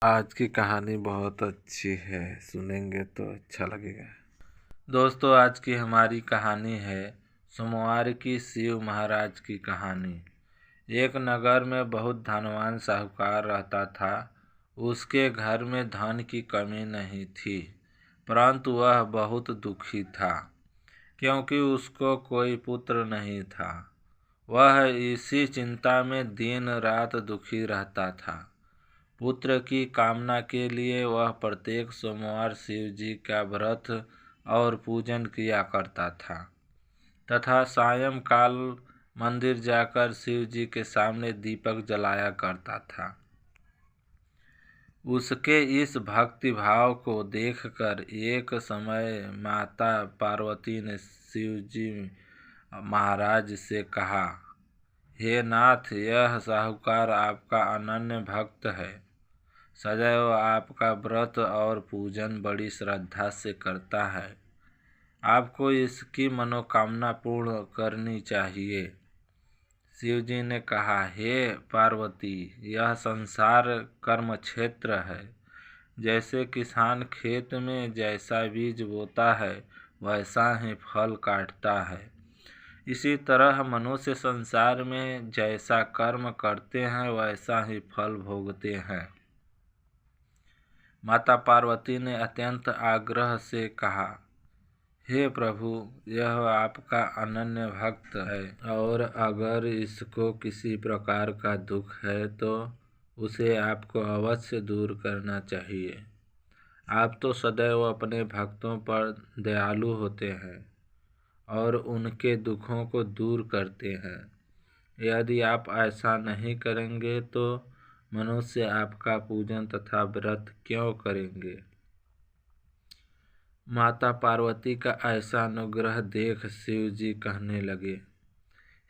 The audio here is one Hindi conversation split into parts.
आज की कहानी बहुत अच्छी है, सुनेंगे तो अच्छा लगेगा। दोस्तों, आज की हमारी कहानी है सोमवार की शिव महाराज की कहानी। एक नगर में बहुत धनवान साहूकार रहता था। उसके घर में धन की कमी नहीं थी, परंतु वह बहुत दुखी था क्योंकि उसको कोई पुत्र नहीं था। वह इसी चिंता में दिन रात दुखी रहता था। पुत्र की कामना के लिए वह प्रत्येक सोमवार शिव जी का व्रत और पूजन किया करता था तथा सायंकाल मंदिर जाकर शिव जी के सामने दीपक जलाया करता था। उसके इस भक्ति भाव को देखकर एक समय माता पार्वती ने शिव जी महाराज से कहा, हे नाथ, यह साहूकार आपका अनन्य भक्त है। सदैव आपका व्रत और पूजन बड़ी श्रद्धा से करता है। आपको इसकी मनोकामना पूर्ण करनी चाहिए। शिव जी ने कहा, हे पार्वती, यह संसार कर्म क्षेत्र है। जैसे किसान खेत में जैसा बीज बोता है वैसा ही फल काटता है, इसी तरह मनुष्य संसार में जैसा कर्म करते हैं वैसा ही फल भोगते हैं। माता पार्वती ने अत्यंत आग्रह से कहा, हे प्रभु, यह आपका अनन्य भक्त है और अगर इसको किसी प्रकार का दुख है तो उसे आपको अवश्य दूर करना चाहिए। आप तो सदैव अपने भक्तों पर दयालु होते हैं और उनके दुखों को दूर करते हैं। यदि आप ऐसा नहीं करेंगे तो मनुष्य आपका पूजन तथा व्रत क्यों करेंगे। माता पार्वती का ऐसा अनुग्रह देख शिव जी कहने लगे,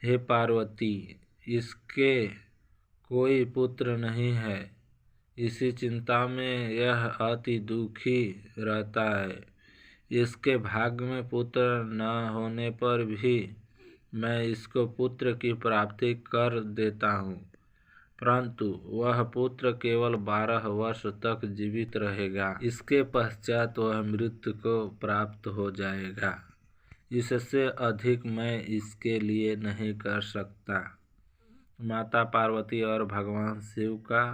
हे पार्वती, इसके कोई पुत्र नहीं है। इसी चिंता में यह अति दुखी रहता है। इसके भाग्य में पुत्र न होने पर भी मैं इसको पुत्र की प्राप्ति कर देता हूँ, परंतु वह पुत्र केवल 12 वर्ष तक जीवित रहेगा। इसके पश्चात वह मृत्यु को प्राप्त हो जाएगा। इससे अधिक मैं इसके लिए नहीं कर सकता। माता पार्वती और भगवान शिव का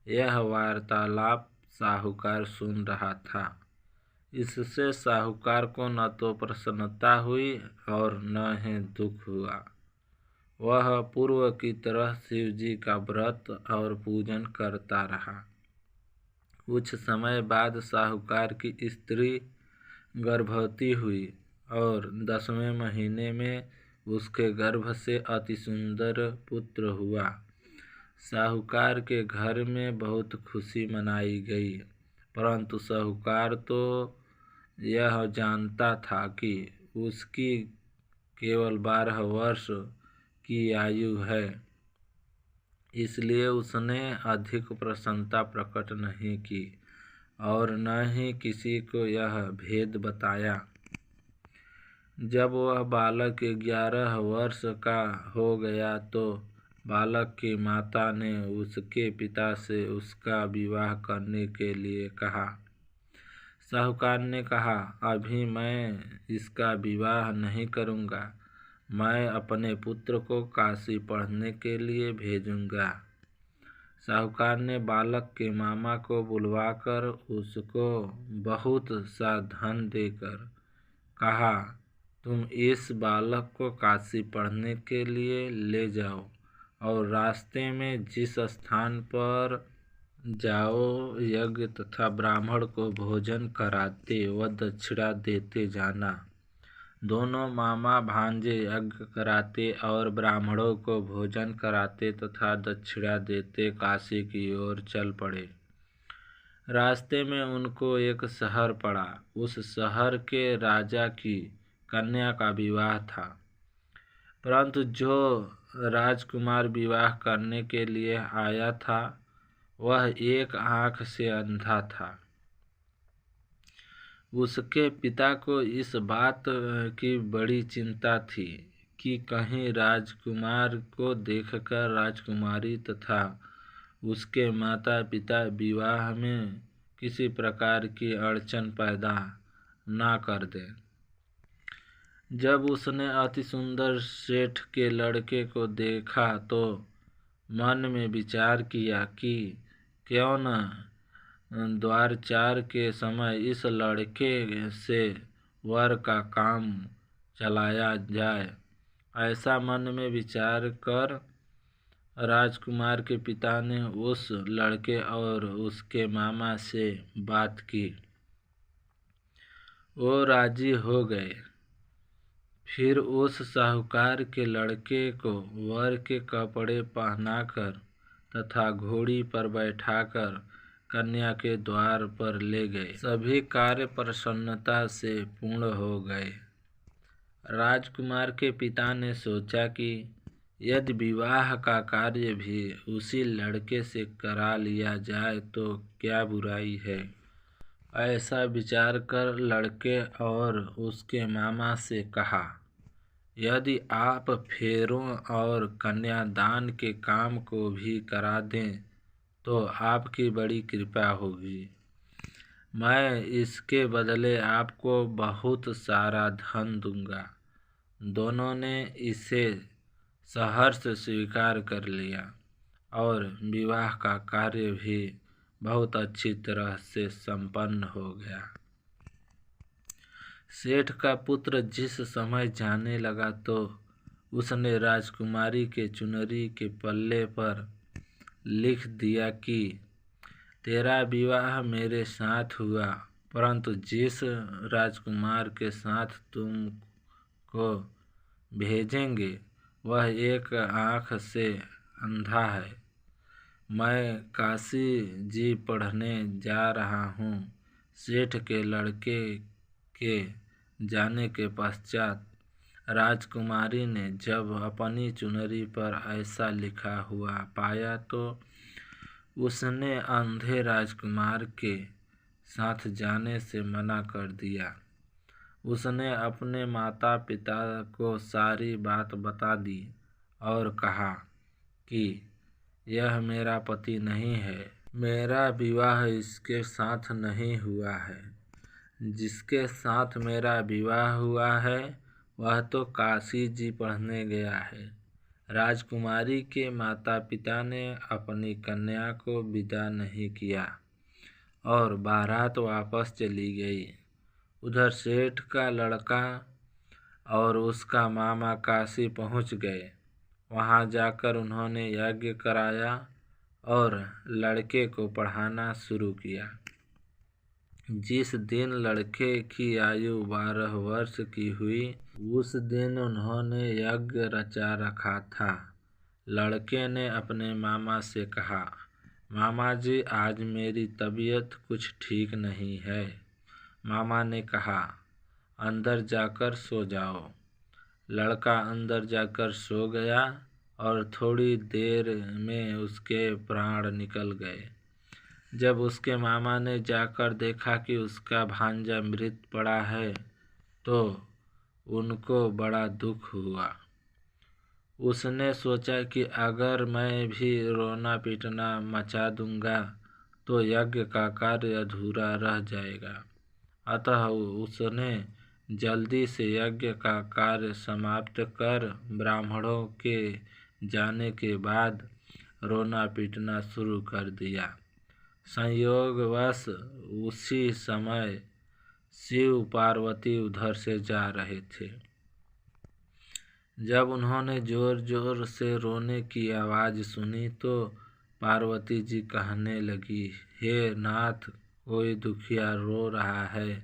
यह वार्तालाप साहूकार सुन रहा था। इससे साहूकार को न तो प्रसन्नता हुई और न ही दुख हुआ। वह पूर्व की तरह शिव जी का व्रत और पूजन करता रहा। कुछ समय बाद साहूकार की स्त्री गर्भवती हुई और 10वें महीने में उसके गर्भ से अति सुंदर पुत्र हुआ। साहूकार के घर में बहुत खुशी मनाई गई, परंतु साहूकार तो यह जानता था कि उसकी केवल 12 वर्ष की आयु है, इसलिए उसने अधिक प्रसन्नता प्रकट नहीं की और न ही किसी को यह भेद बताया। जब वह बालक 11 वर्ष का हो गया तो बालक की माता ने उसके पिता से उसका विवाह करने के लिए कहा। साहूकार ने कहा, अभी मैं इसका विवाह नहीं करूँगा। मैं अपने पुत्र को काशी पढ़ने के लिए भेजूँगा। साहूकार ने बालक के मामा को बुलवाकर उसको बहुत सा धन देकर कहा, तुम इस बालक को काशी पढ़ने के लिए ले जाओ और रास्ते में जिस स्थान पर जाओ यज्ञ तथा ब्राह्मण को भोजन कराते व दक्षिणा देते जाना। दोनों मामा भांजे यज्ञ कराते और ब्राह्मणों को भोजन कराते तथा दक्षिणा देते काशी की ओर चल पड़े। रास्ते में उनको एक शहर पड़ा। उस शहर के राजा की कन्या का विवाह था, परंतु जो राजकुमार विवाह करने के लिए आया था वह एक आँख से अंधा था। उसके पिता को इस बात की बड़ी चिंता थी कि कहीं राजकुमार को देखकर राजकुमारी तथा उसके माता पिता विवाह में किसी प्रकार की अड़चन पैदा ना कर दें। जब उसने अति सुंदर सेठ के लड़के को देखा तो मन में विचार किया कि क्यों न द्वारचार के समय इस लड़के से वर का काम चलाया जाए। ऐसा मन में विचार कर राजकुमार के पिता ने उस लड़के और उसके मामा से बात की। वो राजी हो गए। फिर उस साहूकार के लड़के को वर के कपड़े पहनाकर तथा घोड़ी पर बैठाकर कन्या के द्वार पर ले गए। सभी कार्य प्रसन्नता से पूर्ण हो गए। राजकुमार के पिता ने सोचा कि यदि विवाह का कार्य भी उसी लड़के से करा लिया जाए तो क्या बुराई है। ऐसा विचार कर लड़के और उसके मामा से कहा, यदि आप फेरों और कन्यादान के काम को भी करा दें तो आपकी बड़ी कृपा होगी। मैं इसके बदले आपको बहुत सारा धन दूंगा। दोनों ने इसे सहर्ष स्वीकार कर लिया और विवाह का कार्य भी बहुत अच्छी तरह से संपन्न हो गया। सेठ का पुत्र जिस समय जाने लगा तो उसने राजकुमारी के चुनरी के पल्ले पर लिख दिया कि तेरा विवाह मेरे साथ हुआ, परंतु जिस राजकुमार के साथ तुम को भेजेंगे वह एक आँख से अंधा है। मैं काशी जी पढ़ने जा रहा हूँ। सेठ के लड़के के जाने के पश्चात राजकुमारी ने जब अपनी चुनरी पर ऐसा लिखा हुआ पाया तो उसने अंधे राजकुमार के साथ जाने से मना कर दिया। उसने अपने माता पिता को सारी बात बता दी और कहा कि यह मेरा पति नहीं है, मेरा विवाह इसके साथ नहीं हुआ है। जिसके साथ मेरा विवाह हुआ है वह तो काशी जी पढ़ने गया है। राजकुमारी के माता पिता ने अपनी कन्या को विदा नहीं किया और बारात वापस चली गई। उधर सेठ का लड़का और उसका मामा काशी पहुंच गए। वहां जाकर उन्होंने यज्ञ कराया और लड़के को पढ़ाना शुरू किया। जिस दिन लड़के की आयु 12 वर्ष की हुई उस दिन उन्होंने यज्ञ रचा रखा था। लड़के ने अपने मामा से कहा, मामा जी आज मेरी तबीयत कुछ ठीक नहीं है। मामा ने कहा, अंदर जाकर सो जाओ। लड़का अंदर जाकर सो गया और थोड़ी देर में उसके प्राण निकल गए। जब उसके मामा ने जाकर देखा कि उसका भांजा मृत पड़ा है तो उनको बड़ा दुख हुआ। उसने सोचा कि अगर मैं भी रोना पीटना मचा दूंगा तो यज्ञ का कार्य अधूरा रह जाएगा। अतः उसने जल्दी से यज्ञ का कार्य समाप्त कर ब्राह्मणों के जाने के बाद रोना पीटना शुरू कर दिया। संयोगवश उसी समय शिव पार्वती उधर से जा रहे थे। जब उन्होंने जोर जोर से रोने की आवाज़ सुनी तो पार्वती जी कहने लगी, हे नाथ, कोई दुखिया रो रहा है,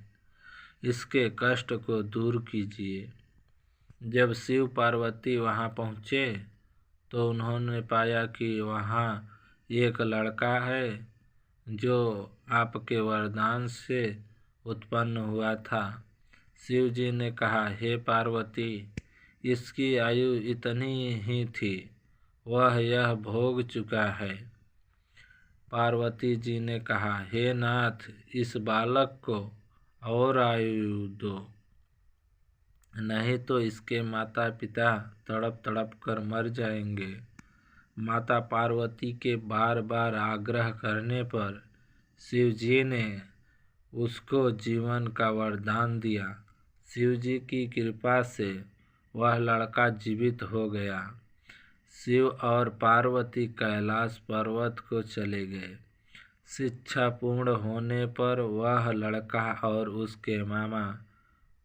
इसके कष्ट को दूर कीजिए। जब शिव पार्वती वहां पहुँचे तो उन्होंने पाया कि वहां एक लड़का है जो आपके वरदान से उत्पन्न हुआ था। शिव जी ने कहा, हे पार्वती, इसकी आयु इतनी ही थी, वह यह भोग चुका है। पार्वती जी ने कहा, हे नाथ, इस बालक को और आयु दो, नहीं तो इसके माता पिता तड़प तड़प कर मर जाएंगे। माता पार्वती के बार बार आग्रह करने पर शिव जी ने उसको जीवन का वरदान दिया। शिव जी की कृपा से वह लड़का जीवित हो गया। शिव और पार्वती कैलाश पर्वत को चले गए। शिक्षा पूर्ण होने पर वह लड़का और उसके मामा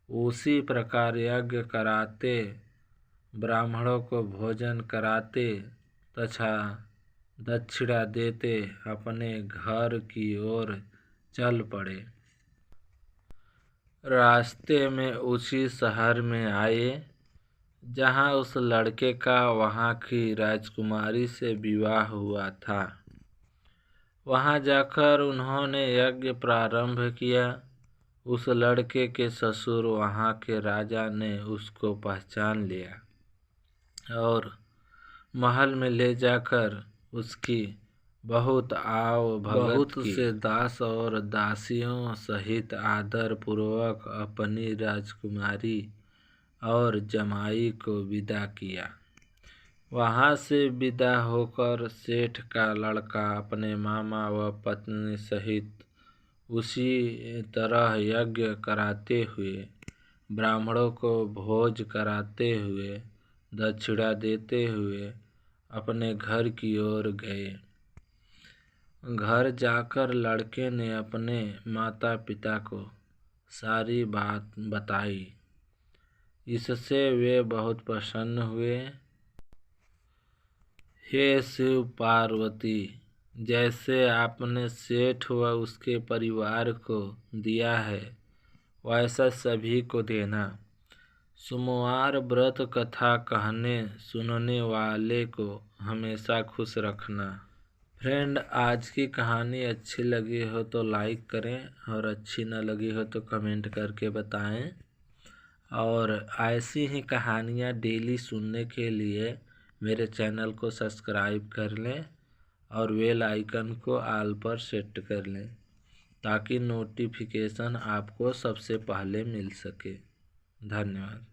उसी प्रकार यज्ञ कराते, ब्राह्मणों को भोजन कराते तथा दक्षिणा देते अपने घर की ओर चल पड़े। रास्ते में उसी शहर में आए जहाँ उस लड़के का वहाँ की राजकुमारी से विवाह हुआ था। वहाँ जाकर उन्होंने यज्ञ प्रारंभ किया। उस लड़के के ससुर वहाँ के राजा ने उसको पहचान लिया और महल में ले जाकर उसकी बहुत भगत से दास और दासियों सहित आदर पूर्वक अपनी राजकुमारी और जमाई को विदा किया। वहाँ से विदा होकर सेठ का लड़का अपने मामा व पत्नी सहित उसी तरह यज्ञ कराते हुए, ब्राह्मणों को भोज कराते हुए, दक्षिणा देते हुए अपने घर की ओर गए। घर जाकर लड़के ने अपने माता पिता को सारी बात बताई। इससे वे बहुत प्रसन्न हुए। हे शिव पार्वती, जैसे आपने सेठ व उसके परिवार को दिया है वैसा सभी को देना। सोमवार व्रत कथा कहने सुनने वाले को हमेशा खुश रखना। फ्रेंड, आज की कहानी अच्छी लगी हो तो लाइक करें और अच्छी न लगी हो तो कमेंट करके बताएं। और ऐसी ही कहानियाँ डेली सुनने के लिए मेरे चैनल को सब्सक्राइब कर लें और बेल आइकन को ऑल पर सेट कर लें ताकि नोटिफिकेशन आपको सबसे पहले मिल सके। धन्यवाद।